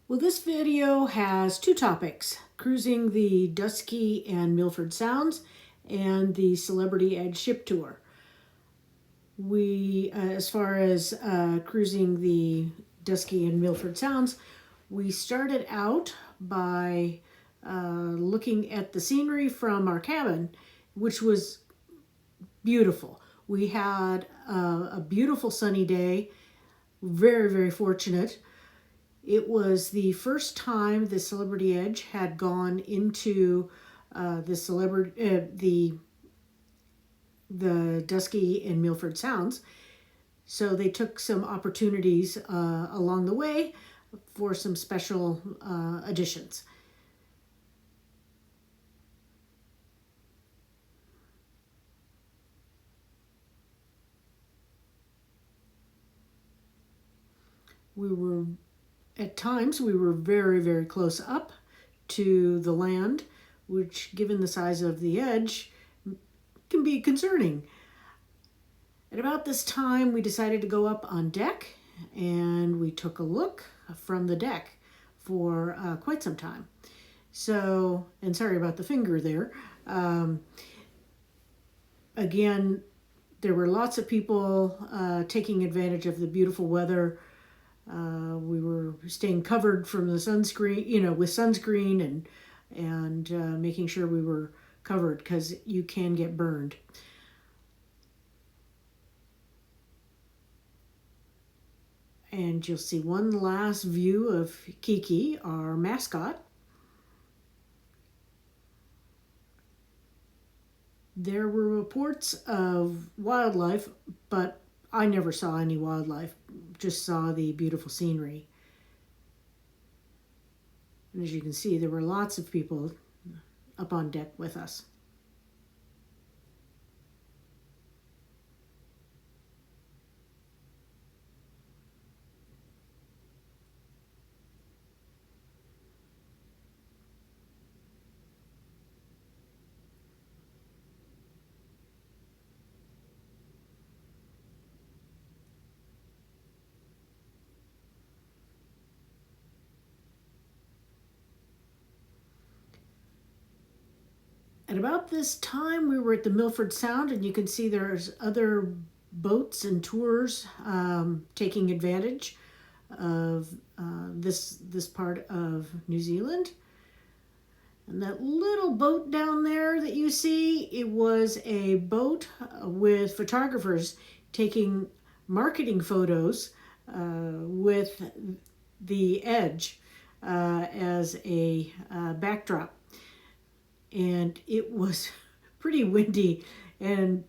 Well, this video has two topics: cruising the Dusky and Milford Sounds and the Celebrity Edge ship tour. As far as cruising the Dusky and Milford Sounds, we started out by looking at the scenery from our cabin, which was beautiful. We had a beautiful sunny day, very, very fortunate. It was the first time the Celebrity Edge had gone into the Dusky and Milford Sounds, so they took some opportunities along the way for some special additions. At times, we were very, very close up to the land, which, given the size of the edge, can be concerning. At about this time, we decided to go up on deck, and we took a look from the deck for quite some time. So, and sorry about the finger there. Again, there were lots of people taking advantage of the beautiful weather. We were staying covered from the sunscreen, with sunscreen and making sure we were covered because you can get burned. And you'll see one last view of Kiki, our mascot. There were reports of wildlife, but I never saw any wildlife, just saw the beautiful scenery. And as you can see, there were lots of people up on deck with us. At about this time, we were at the Milford Sound, and you can see there's other boats and tours taking advantage of this part of New Zealand. And that little boat down there that you see, it was a boat with photographers taking marketing photos with the edge as a backdrop. And it was pretty windy, and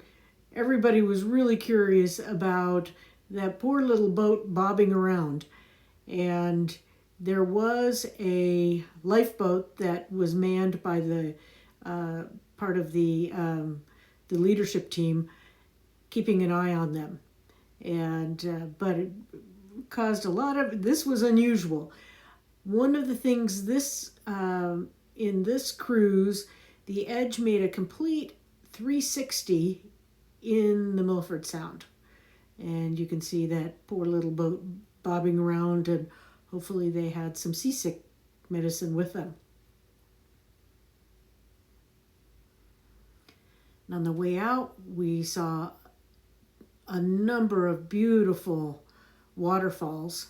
everybody was really curious about that poor little boat bobbing around. And there was a lifeboat that was manned by the part of the leadership team, keeping an eye on them. And but it caused this was unusual. One of the things in this cruise, the Edge made a complete 360 in the Milford Sound. And you can see that poor little boat bobbing around, and hopefully they had some seasick medicine with them. And on the way out, we saw a number of beautiful waterfalls.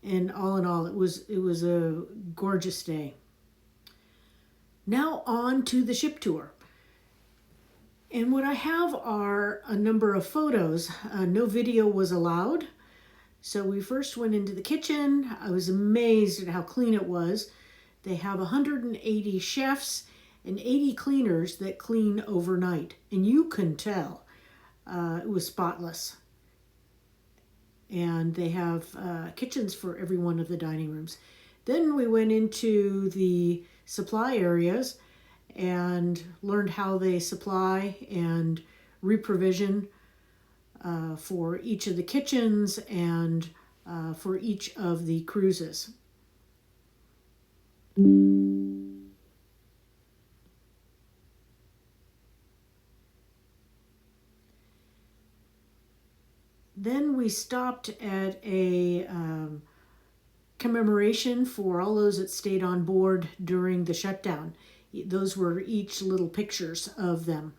And all in all, it was a gorgeous day. Now on to the ship tour. And what I have are a number of photos. No video was allowed. So we first went into the kitchen. I was amazed at how clean it was. They have 180 chefs and 80 cleaners that clean overnight. And you can tell it was spotless. And they have kitchens for every one of the dining rooms. Then we went into the supply areas and learned how they supply and reprovision for each of the kitchens and for each of the cruises. Then we stopped at a commemoration for all those that stayed on board during the shutdown. Those were each little pictures of them.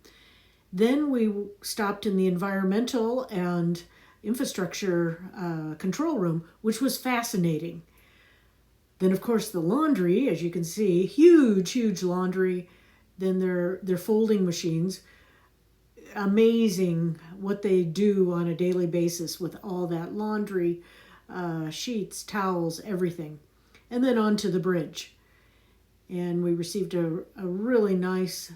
Then we stopped in the environmental and infrastructure control room, which was fascinating. Then, of course, the laundry, as you can see, huge laundry. Then their folding machines. Amazing what they do on a daily basis with all that laundry, sheets, towels, everything. And then onto the bridge. And we received a really nice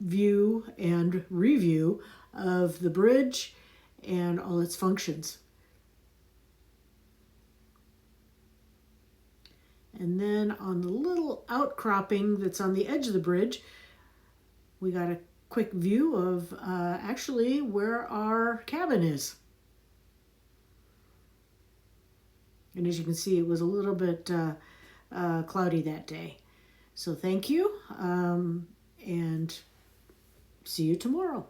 view and review of the bridge and all its functions. And then on the little outcropping that's on the edge of the bridge, we got a quick view of actually where our cabin is. And as you can see, it was a little bit cloudy that day. So thank you, and see you tomorrow.